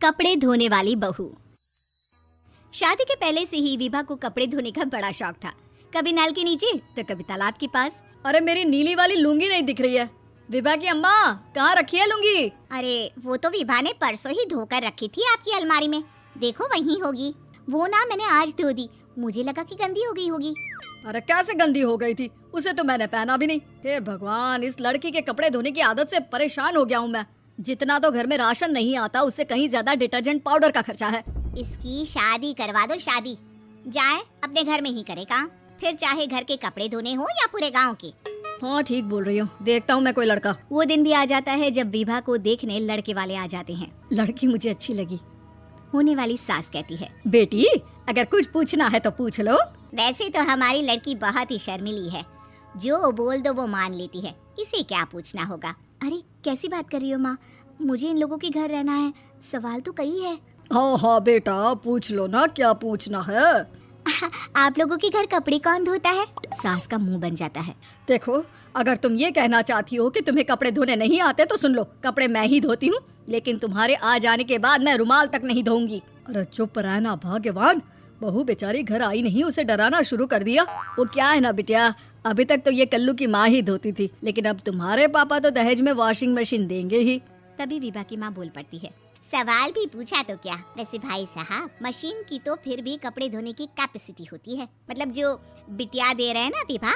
कपड़े धोने वाली बहू। शादी के पहले से ही विभा को कपड़े धोने का बड़ा शौक था। कभी नल के नीचे तो कभी तालाब के पास। अरे मेरी नीली वाली लुंगी नहीं दिख रही है। विभा की अम्मा कहाँ रखी है लुंगी? अरे वो तो विभा ने परसों ही धोकर रखी थी आपकी अलमारी में, देखो वहीं होगी। वो ना मैंने आज धो दी, मुझे लगा कि गंदी हो गई होगी। अरे कैसे गंदी हो गई थी, उसे तो मैंने पहना भी नहीं। हे भगवान, इस लड़की के कपड़े धोने की आदत से परेशान हो गया हूँ मैं। जितना तो घर में राशन नहीं आता उससे कहीं ज्यादा डिटर्जेंट पाउडर का खर्चा है। इसकी शादी करवा दो, शादी जाए अपने घर में ही करे काम, फिर चाहे घर के कपड़े धोने हो या पूरे गांव के। हाँ ठीक बोल रही हूँ, देखता हूँ मैं कोई लड़का। वो दिन भी आ जाता है जब विभा को देखने लड़के वाले आ जाते हैं। लड़की मुझे अच्छी लगी। होने वाली सास कहती है, बेटी अगर कुछ पूछना है तो पूछ लो। वैसे तो हमारी लड़की बहुत ही शर्मीली है, जो बोल दो वो मान लेती है, इसे क्या पूछना होगा। अरे कैसी बात कर रही हो माँ, मुझे इन लोगों के घर रहना है, सवाल तो कई है। हाँ हाँ बेटा पूछ लो ना, क्या पूछना है। आप लोगों के घर कपड़े कौन धोता है? सास का मुंह बन जाता है। देखो अगर तुम ये कहना चाहती हो कि तुम्हें कपड़े धोने नहीं आते तो सुन लो, कपड़े मैं ही धोती हूँ, लेकिन तुम्हारे आ जाने के बाद मैं रुमाल तक नहीं धोऊंगी। अरे चुप रहना भगवान, बहू बेचारी घर आई नहीं, उसे डराना शुरू कर दिया। वो क्या है ना बिटिया, अभी तक तो ये कल्लू की माँ ही धोती थी, लेकिन अब तुम्हारे पापा तो दहेज में वॉशिंग मशीन देंगे ही। तभी विभा की माँ बोल पड़ती है, सवाल भी पूछा तो क्या, वैसे भाई साहब मशीन की तो फिर भी कपड़े धोने की कैपेसिटी होती है। मतलब जो बिटिया दे रहे हैं ना विभा,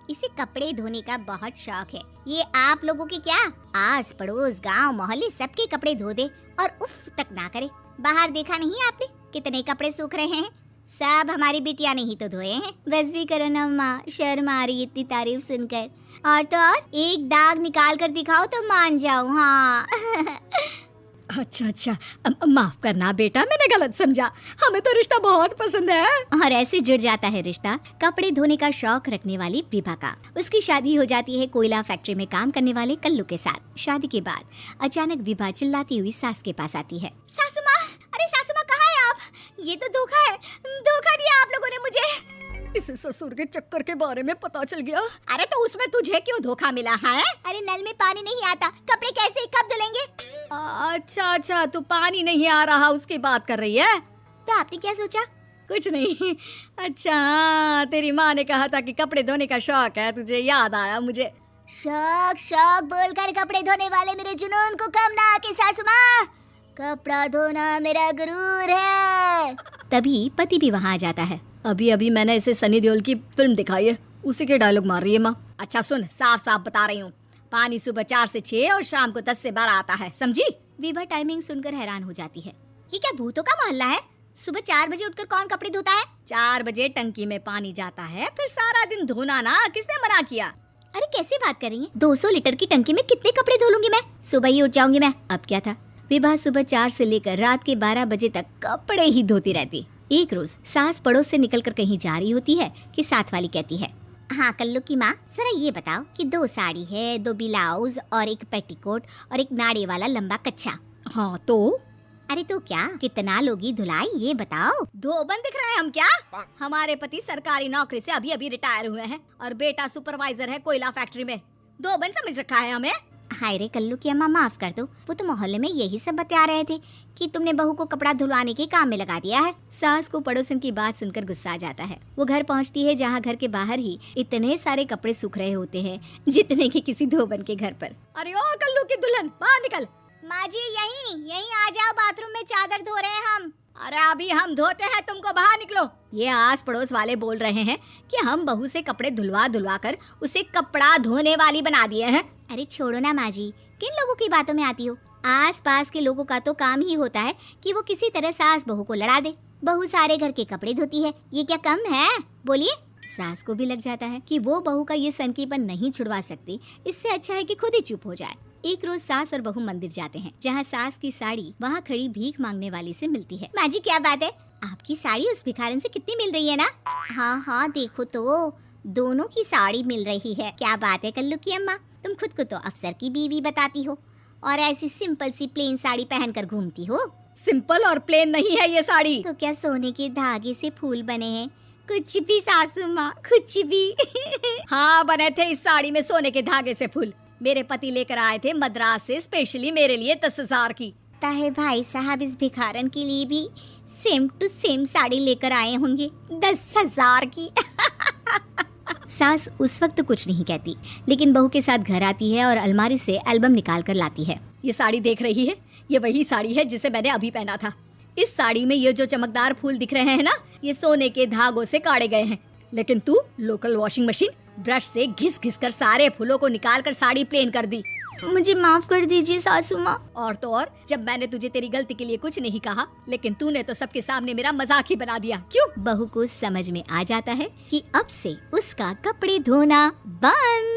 इसे कपड़े धोने का बहुत शौक है। ये आप लोगों के क्या, आस पड़ोस गांव मोहल्ले सबके कपड़े धो दे और उफ तक ना करे। बाहर देखा नहीं आपने कितने कपड़े सूख रहे हैं, सब हमारी बिटिया ने ही तो धोए हैं। बस भी करो ना माँ, शर्म आ रही इतनी तारीफ सुनकर। और तो और एक दाग निकाल कर दिखाओ तो मान जाओ। हाँ अच्छा माफ करना बेटा, मैंने गलत समझा, हमें तो रिश्ता बहुत पसंद है। और ऐसे जुड़ जाता है रिश्ता कपड़े धोने का शौक रखने वाली विभा का। उसकी शादी हो जाती है कोयला फैक्ट्री में काम करने वाले कल्लू के साथ। शादी के बाद अचानक विभा चिल्लाती हुई सास के पास आती है, सासू माँ, अरे सासू माँ कहाँ है आप? ये तो धोखा है, धोखा दिया आप लोगों ने मुझे। इसे ससुर के चक्कर के बारे में पता चल गया। अरे तो उसमें तुझे क्यों धोखा मिला है? अरे नल में पानी नहीं आता, कपड़े कैसे कब धुलेंगे? अच्छा तू पानी नहीं आ रहा उसकी बात कर रही है? तो आपने क्या सोचा? कुछ नहीं। अच्छा तेरी माँ ने कहा था कि कपड़े धोने का शौक है तुझे, याद आया मुझे। शौक बोलकर कपड़े धोने वाले मेरे जुनून को कम ना आके सासू माँ, कपड़ा धोना मेरा गुरूर है। तभी पति भी वहाँ आ जाता है। अभी मैंने इसे सनी देओल की फिल्म दिखाई है, उसी के डायलॉग मार रही है माँ। अच्छा सुन, साफ साफ बता रही हूँ, पानी सुबह 4 से 6 और शाम को 10 से 12 आता है, समझी? विभा टाइमिंग सुनकर हैरान हो जाती है, ये क्या भूतों का मोहल्ला है? सुबह 4 बजे उठकर कौन कपड़े धोता है? 4 बजे टंकी में पानी जाता है, फिर सारा दिन धोना ना, किसने मना किया? अरे कैसी बात कर रही है, 200 लीटर की टंकी में कितने कपड़े धो लूंगी मैं, सुबह ही उठ जाऊंगी मैं। अब क्या था, विभा सुबह 4 से लेकर रात के 12 बजे तक कपड़े ही धोती रहती। एक रोज सास पड़ोस से निकलकर कहीं जा रही होती है कि साथ वाली कहती है, हाँ कल्लू की माँ, जरा ये बताओ कि 2 साड़ी है, 2 ब्लाउज और एक पेटीकोट और एक नाड़े वाला लंबा कच्छा। हाँ तो? अरे तो क्या, कितना लोगी धुलाई ये बताओ। धोबन दिख रहे हैं हम क्या? हमारे पति सरकारी नौकरी से अभी रिटायर हुए हैं और बेटा सुपरवाइजर है कोयला फैक्ट्री में, धोबन समझ रखा है हमें। हाय रे कल्लू की अम्मा, माफ कर दो, वो तो मोहल्ले में यही सब बता रहे थे कि तुमने बहू को कपड़ा धुलवाने के काम में लगा दिया है। सास को पड़ोसन की बात सुनकर गुस्सा आ जाता है। वो घर पहुंचती है जहां घर के बाहर ही इतने सारे कपड़े सूख रहे होते हैं जितने कि किसी धोबन के घर पर। अरे ओ कल्लू की दुल्हन, बाहर निकल। माँ जी यहीं आ जाओ, बाथरूम में चादर धो रहे हैं हम। अरे अभी हम धोते हैं, तुमको बाहर निकलो। ये आस पड़ोस वाले बोल रहे हैं कि हम बहू से कपड़े धुलवा कर उसे कपड़ा धोने वाली बना दिए हैं। अरे छोड़ो ना माँ जी, किन लोगों की बातों में आती हो? आस पास के लोगों का तो काम ही होता है कि वो किसी तरह सास बहू को लड़ा दे। बहू सारे घर के कपड़े धोती है, ये क्या कम है? बोलिए। सास को भी लग जाता है कि वो बहू का ये सनकीपन नहीं छुड़वा सकती, इससे अच्छा है कि खुद ही चुप हो जाए। एक रोज सास और बहू मंदिर जाते हैं, जहाँ सास की साड़ी वहाँ खड़ी भीख मांगने वाली से मिलती है। माँ जी क्या बात है, आपकी साड़ी उस भिखारन से कितनी मिल रही है ना? हाँ देखो तो दोनों की साड़ी मिल रही है। क्या बात है कल्लू की अम्मा, तुम खुद को तो अफसर की बीवी बताती हो और ऐसी सिंपल सी प्लेन साड़ी पहनकर घूमती हो। सिंपल और प्लेन नहीं है ये साड़ी। तो क्या सोने के धागे से फूल बने हैं? कुछ भी सासू माँ, कुछ भी। हाँ बने थे इस साड़ी में सोने के धागे से फूल। मेरे पति लेकर आए थे मद्रास से स्पेशली मेरे लिए 10,000 की। लगता है भाई साहब इस भिखारन के लिए भी सेम टू सेम साड़ी लेकर आए होंगे 10,000 की। सास उस वक्त कुछ नहीं कहती, लेकिन बहू के साथ घर आती है और अलमारी से एल्बम निकाल कर लाती है। ये साड़ी देख रही है, ये वही साड़ी है जिसे मैंने अभी पहना था। इस साड़ी में ये जो चमकदार फूल दिख रहे हैं ना, ये सोने के धागों से काटे गए हैं। लेकिन तू लोकल वॉशिंग मशीन ब्रश से घिस घिस कर सारे फूलों को निकाल कर साड़ी प्लेन कर दी। मुझे माफ कर दीजिए सासू माँ। और तो और, जब मैंने तुझे तेरी गलती के लिए कुछ नहीं कहा, लेकिन तूने तो सबके सामने मेरा मजाक ही बना दिया। क्यों? बहू को समझ में आ जाता है कि अब से उसका कपड़े धोना बंद।